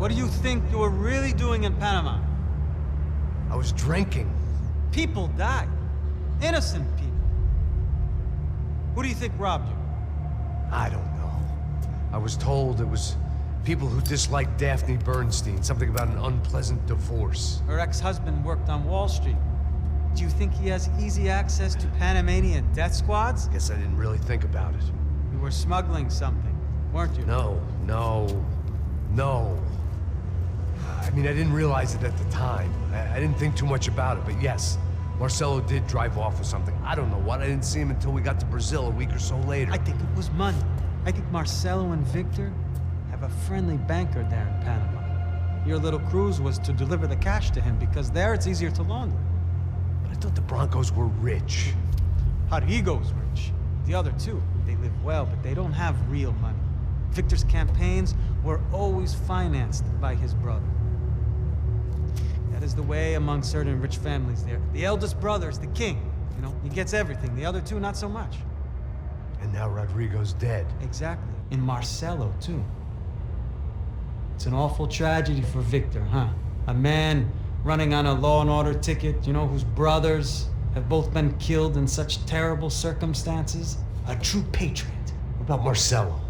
What do you think you were really doing in Panama? I was drinking. People died. Innocent people. Who do you think robbed you? I don't know. I was told it was people who disliked Daphne Bernstein, something about an unpleasant divorce. Her ex-husband worked on Wall Street. Do you think he has easy access to Panamanian death squads? Guess I didn't really think about it. You were smuggling something, weren't you? No. I mean, I didn't realize it at the time. I didn't think too much about it, but yes, Marcelo did drive off with something. I don't know what. I didn't see him until we got to Brazil a week or so later. I think it was money. I think Marcelo and Victor have a friendly banker there in Panama. Your little cruise was to deliver the cash to him because there it's easier to launder. But I thought the Broncos were rich. Rodrigo's rich. The other two, they live well, but they don't have real money. Victor's campaigns were always financed by his brother. That is the way among certain rich families there. The eldest brother is the king. You know, he gets everything. The other two, not so much. And now Rodrigo's dead. Exactly. And Marcelo, too. It's an awful tragedy for Victor, huh? A man running on a law and order ticket, you know, whose brothers have both been killed in such terrible circumstances. A true patriot. What about Marcelo?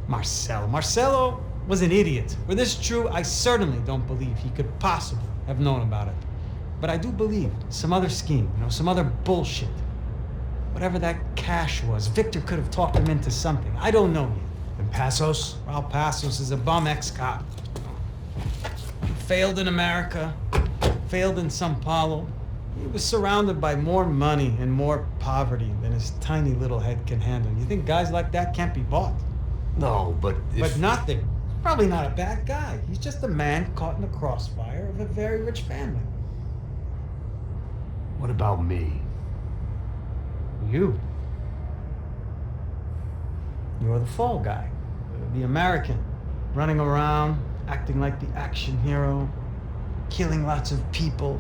Marcelo was an idiot. Were this true, I certainly don't believe he could possibly have known about it. But I do believe some other scheme, you know, some other bullshit. Whatever that cash was, Victor could have talked him into something. I don't know yet. And Passos? Well, Passos is a bum ex-cop. Failed in America, failed in Sao Paulo. He was surrounded by more money and more poverty than his tiny little head can handle. You think guys like that can't be bought? No, but if... But nothing. Probably not a bad guy. He's just a man caught in the crossfire of a very rich family. What about me? You. You're the fall guy. The American. Running around, acting like the action hero, killing lots of people.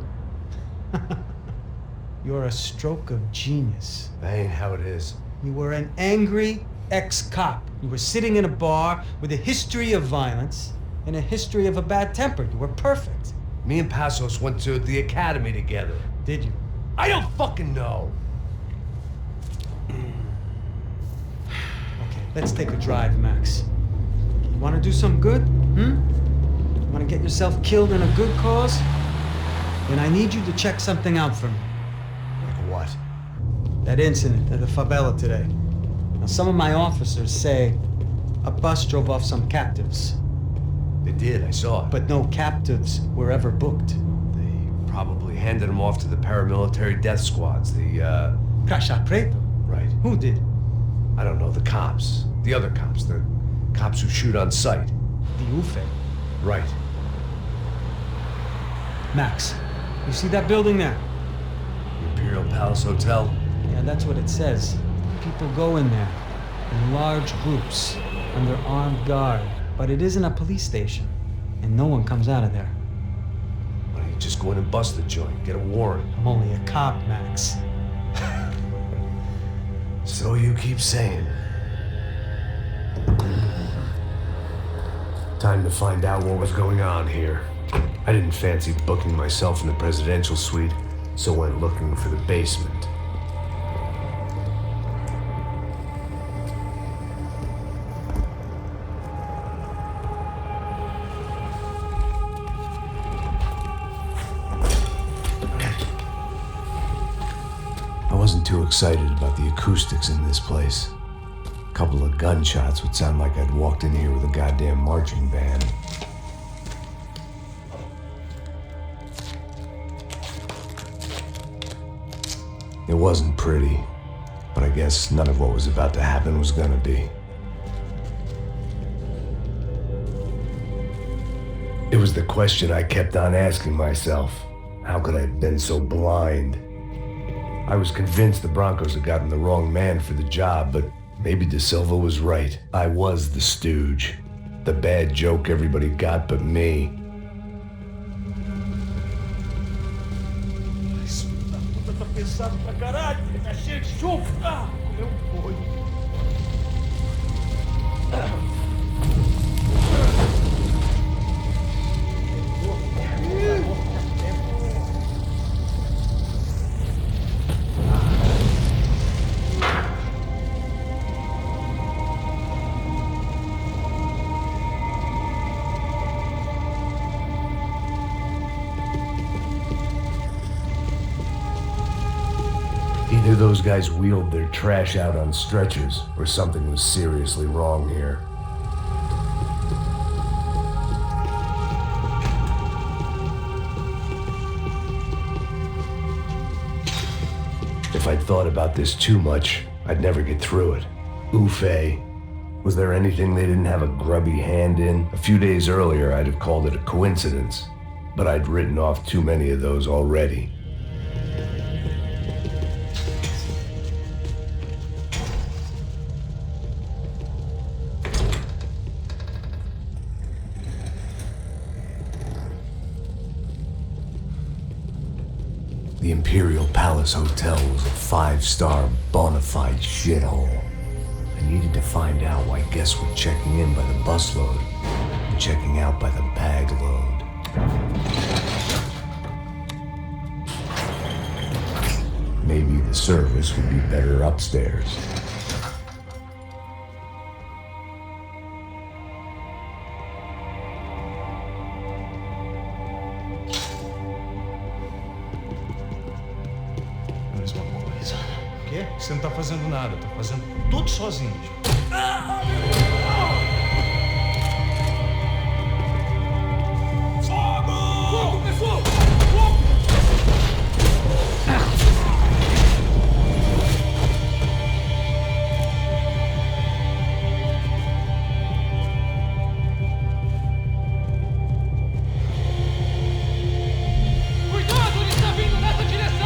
You're a stroke of genius. That ain't how it is. You were an angry ex-cop. You were sitting in a bar with a history of violence and a history of a bad temper. You were perfect. Me and Passos went to the academy together. Did you? I don't fucking know. Okay, let's take a drive, Max. You want to do some good? You want to get yourself killed in a good cause? Then I need you to check something out for me. Like what? That incident at the favela today. Now, some of my officers say a bus drove off some captives. They did, I saw it. But no captives were ever booked. They probably handed them off to the paramilitary death squads, the, Caixa Preto? Right. Who did? I don't know, the cops. The other cops. The cops who shoot on sight. The UFE. Right. Max, you see that building there? The Imperial Palace Hotel? Yeah, that's what it says. People go in there in large groups under armed guard. But it isn't a police station, and no one comes out of there. Why don't you just go in and bust the joint, get a warrant? I'm only a cop, Max. So you keep saying. Time to find out what was going on here. I didn't fancy booking myself in the presidential suite, so went looking for the basement. I wasn't too excited about the acoustics in this place. A couple of gunshots would sound like I'd walked in here with a goddamn marching band. It wasn't pretty, but I guess none of what was about to happen was gonna be. It was the question I kept on asking myself. How could I have been so blind? I was convinced the Broncos had gotten the wrong man for the job, but maybe De Silva was right. I was the stooge. The bad joke everybody got but me. Either those guys wheeled their trash out on stretchers, or something was seriously wrong here. If I'd thought about this too much, I'd never get through it. Oofay. Was there anything they didn't have a grubby hand in? A few days earlier, I'd have called it a coincidence, but I'd written off too many of those already. The Imperial Palace Hotel was a 5-star bona fide shithole. I needed to find out why guests were checking in by the busload and checking out by the bag load. Maybe the service would be better upstairs. Você não tá fazendo nada, tá fazendo tudo sozinho. Fogo! Fogo, pessoal! Fogo! Cuidado, ele está vindo nessa direção!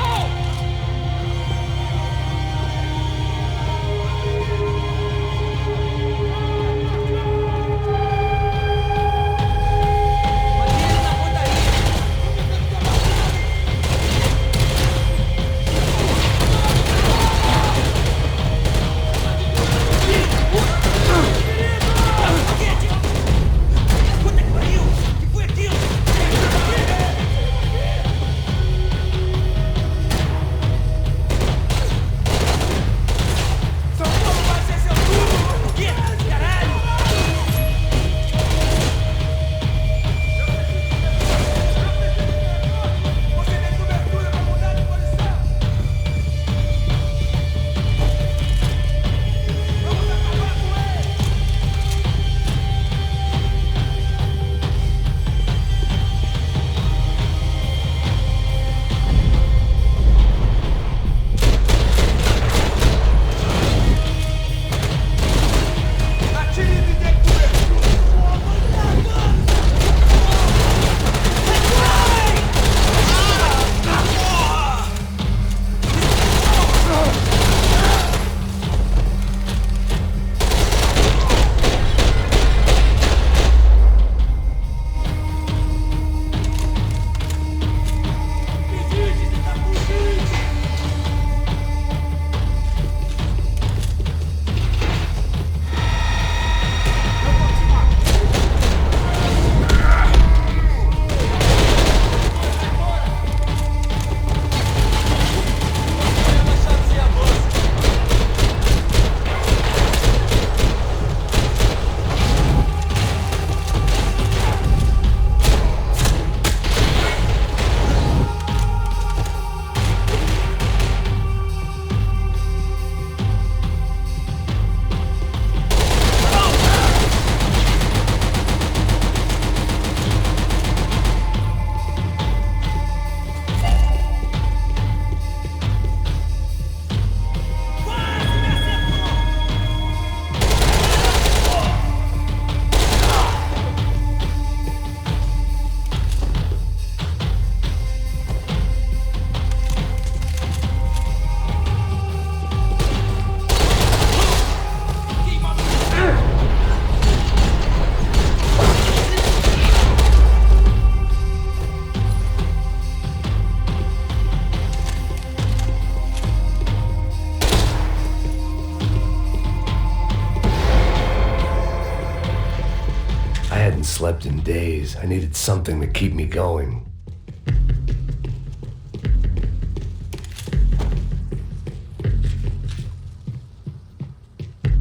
Slept in days. I needed something to keep me going.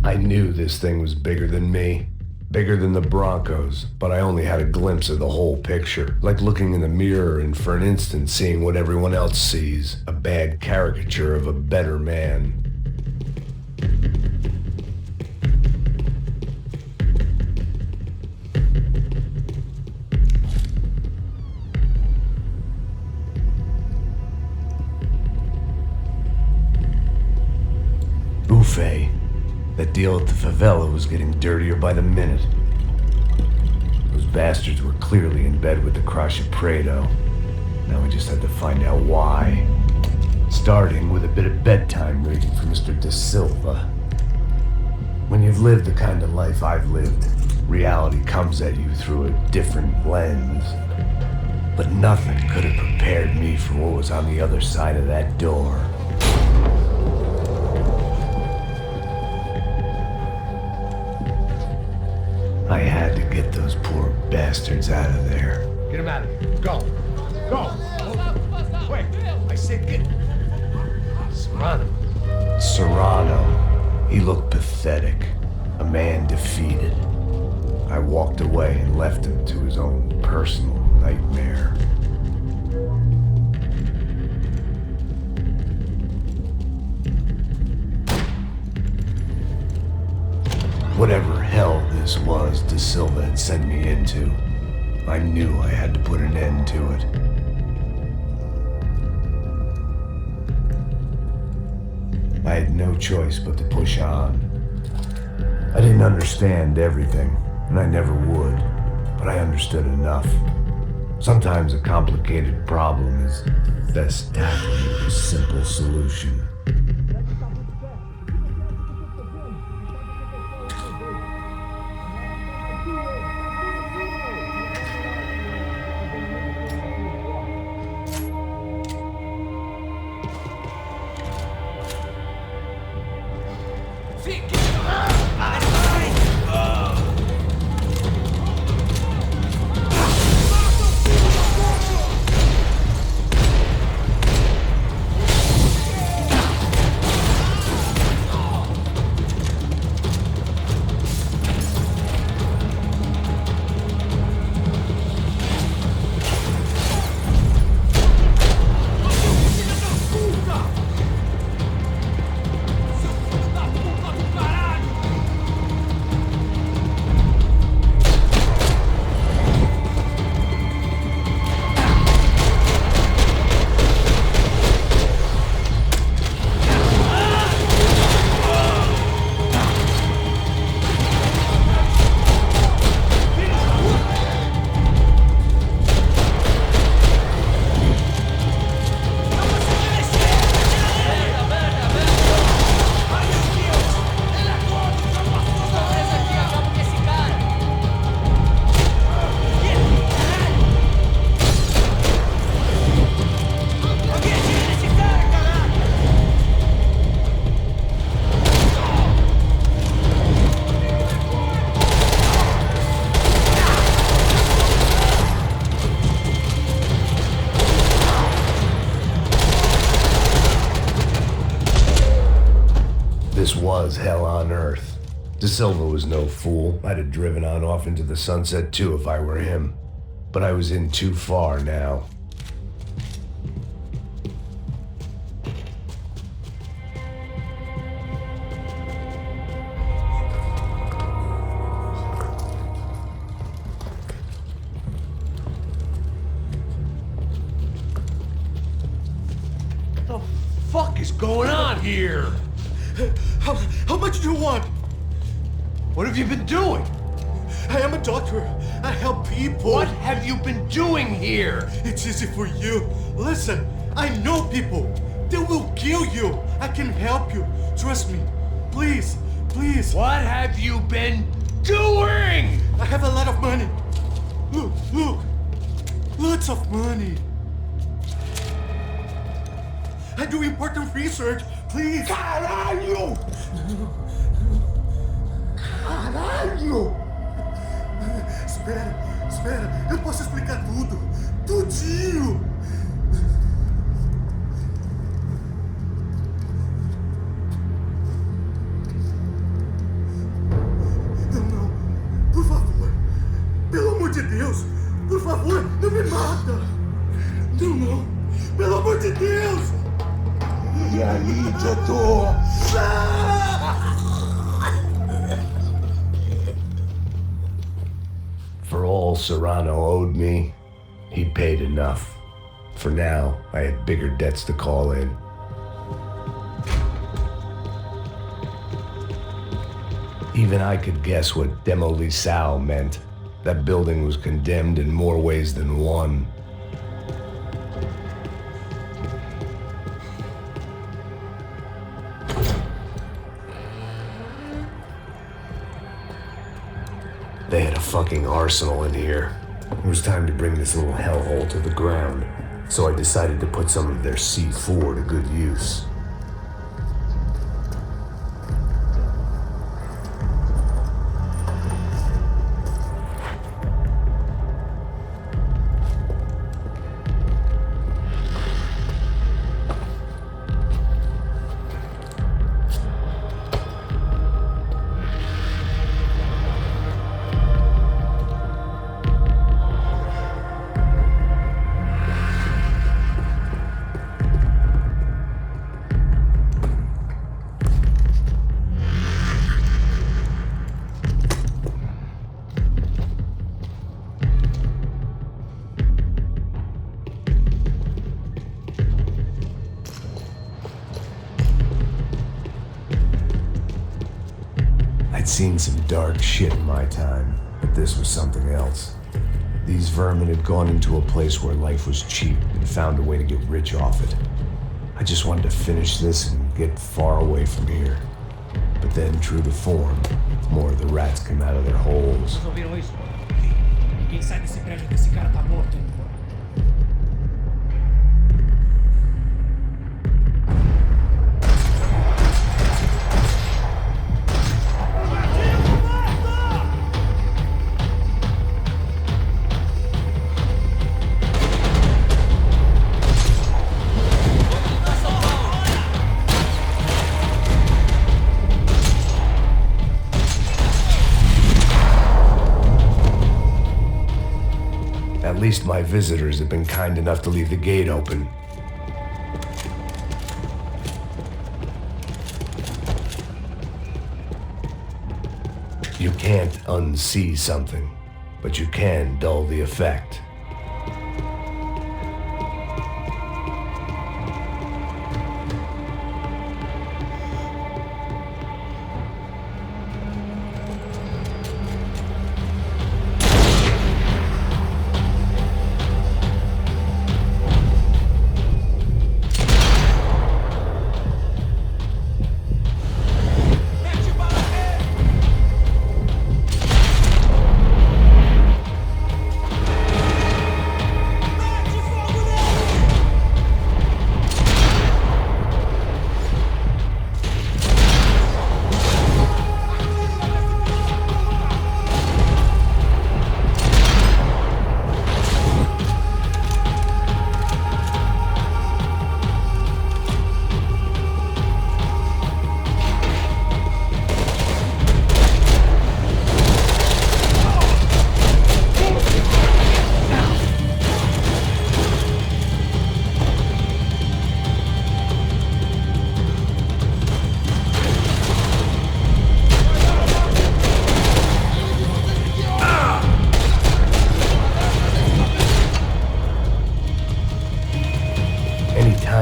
I knew this thing was bigger than me. Bigger than the Broncos, but I only had a glimpse of the whole picture. Like looking in the mirror and for an instant seeing what everyone else sees. A bad caricature of a better man. Buffet. That deal at the favela was getting dirtier by the minute. Those bastards were clearly in bed with the Crash Prado. Now we just had to find out why. Starting with a bit of bedtime reading for Mr. De Silva. When you've lived the kind of life I've lived, reality comes at you through a different lens. But nothing could have prepared me for what was on the other side of that door. I had to get those poor bastards out of there. Get him out of here. Go. Go. Quick. I said get... Serrano. Serrano. He looked pathetic. A man defeated. I walked away and left him to his own personal nightmare. Whatever hell this was De Silva had sent me into, I knew I had to put an end to it. I had no choice but to push on. I didn't understand everything, and I never would, but I understood enough. Sometimes a complicated problem is best tackled with a simple solution. This was hell on earth. De Silva was no fool. I'd have driven on off into the sunset too if I were him. But I was in too far now. What the fuck is going on here? How much do you want? What have you been doing? I am a doctor. I help people. What have you been doing here? It's easy for you. Listen, I know people. They will kill you. I can help you. Trust me. Please, please. What have you been doing? I have a lot of money. Look, look. Lots of money. I do important research. Please. Caralho! Caralho! Espera. Eu posso explicar tudo. Tudinho. Não. Por Por favor, não me mata! Não! Pelo amor de Deus! Я need the door. For all Serrano owed me, he'd paid enough. For now, I had bigger debts to call in. Even I could guess what Demolisão meant. That building was condemned in more ways than one. They had a fucking arsenal in here. It was time to bring this little hellhole to the ground, so I decided to put some of their C4 to good use. I'd seen some dark shit in my time, but this was something else. These vermin had gone into a place where life was cheap and found a way to get rich off it. I just wanted to finish this and get far away from here. But then, true to form, more of the rats came out of their holes. Vocês ouviram isso? Quem sai desse prédio que esse cara tá morto? At least my visitors have been kind enough to leave the gate open. You can't unsee something, but you can dull the effect.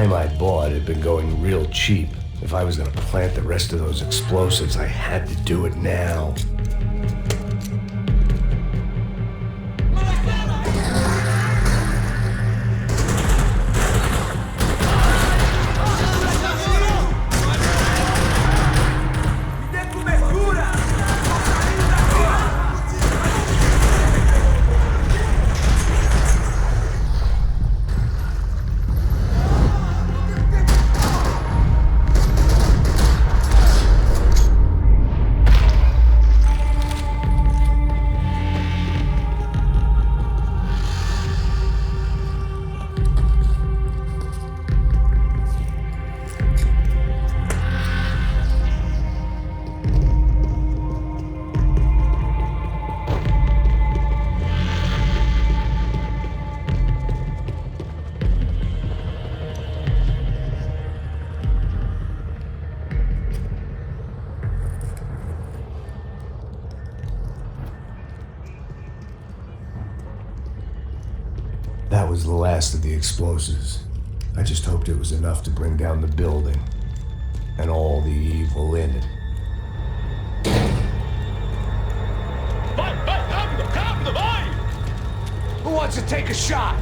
I bought had been going real cheap. If I was gonna plant the rest of those explosives, I had to do it now. That was the last of the explosives. I just hoped it was enough to bring down the building and all the evil in it. Who wants to take a shot?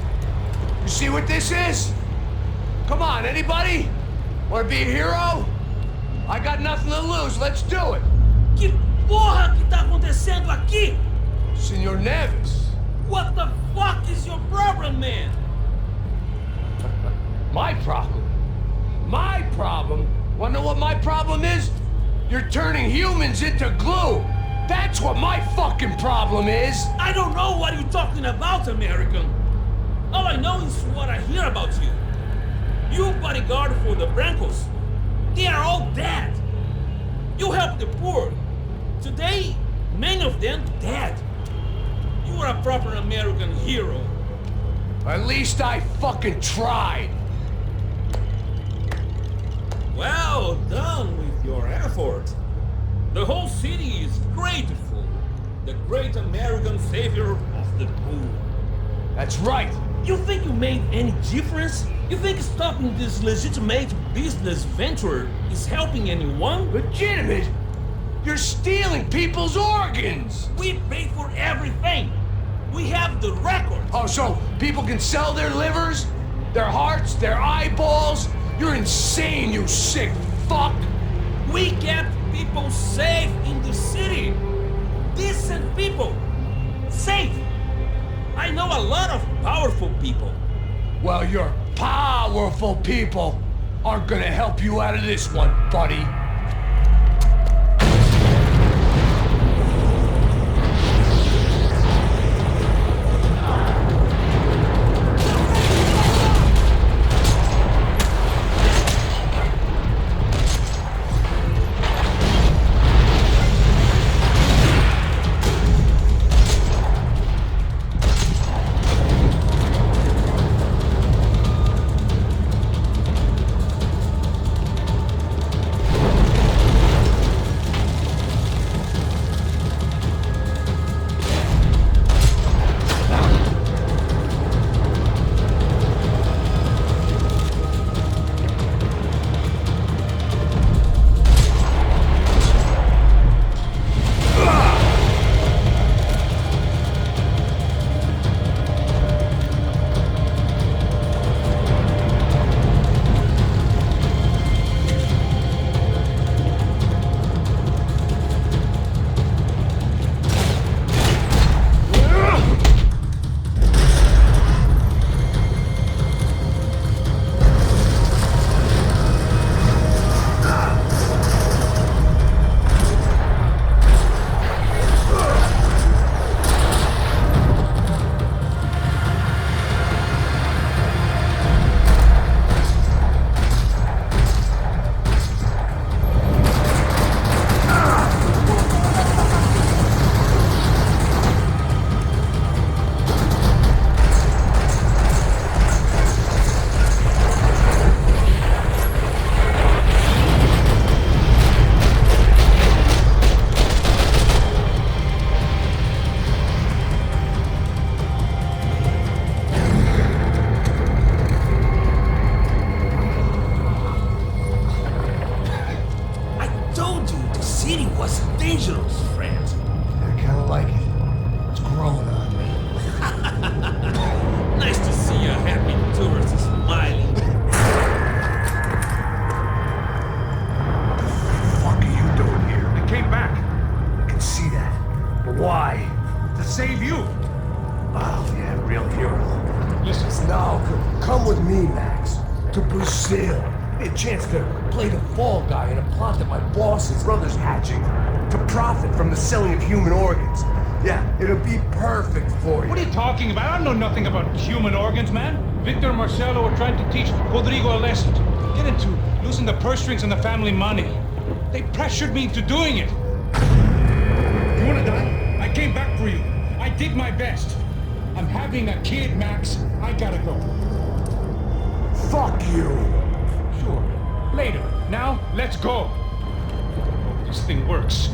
You see what this is? Come on, anybody? Want to be a hero? I got nothing to lose, let's do it. Que porra que tá acontecendo aqui? Senor Neves. What the fuck is your problem, man? My problem? My problem? Wanna know what my problem is? You're turning humans into glue. That's what my fucking problem is. I don't know what you're talking about, American. All I know is what I hear about you. You bodyguard for the Brancos. They are all dead. You help the poor. Today, many of them dead. You are a proper American hero. At least I fucking tried. Well done with your effort. The whole city is grateful. The great American savior of the poor. That's right. You think you made any difference? You think stopping this legitimate business venture is helping anyone? Legitimate? You're stealing people's organs! We pay for everything. We have the record. Oh, so people can sell their livers, their hearts, their eyeballs? You're insane, you sick fuck! We kept people safe in the city. Decent people. Safe. I know a lot of powerful people. Well, your powerful people aren't gonna help you out of this one, buddy. Come with me, Max. To Brazil. A chance to play the fall guy in a plot that my boss's brother's hatching. To profit from the selling of human organs. Yeah, it'll be perfect for you. What are you talking about? I know nothing about human organs, man. Victor and Marcelo were trying to teach Rodrigo a lesson. Get into losing the purse strings and the family money. They pressured me into doing it. You wanna die? I came back for you. I did my best. I'm having a kid, Max. I gotta go. Fuck you! Sure. Later. Now, let's go. This thing works.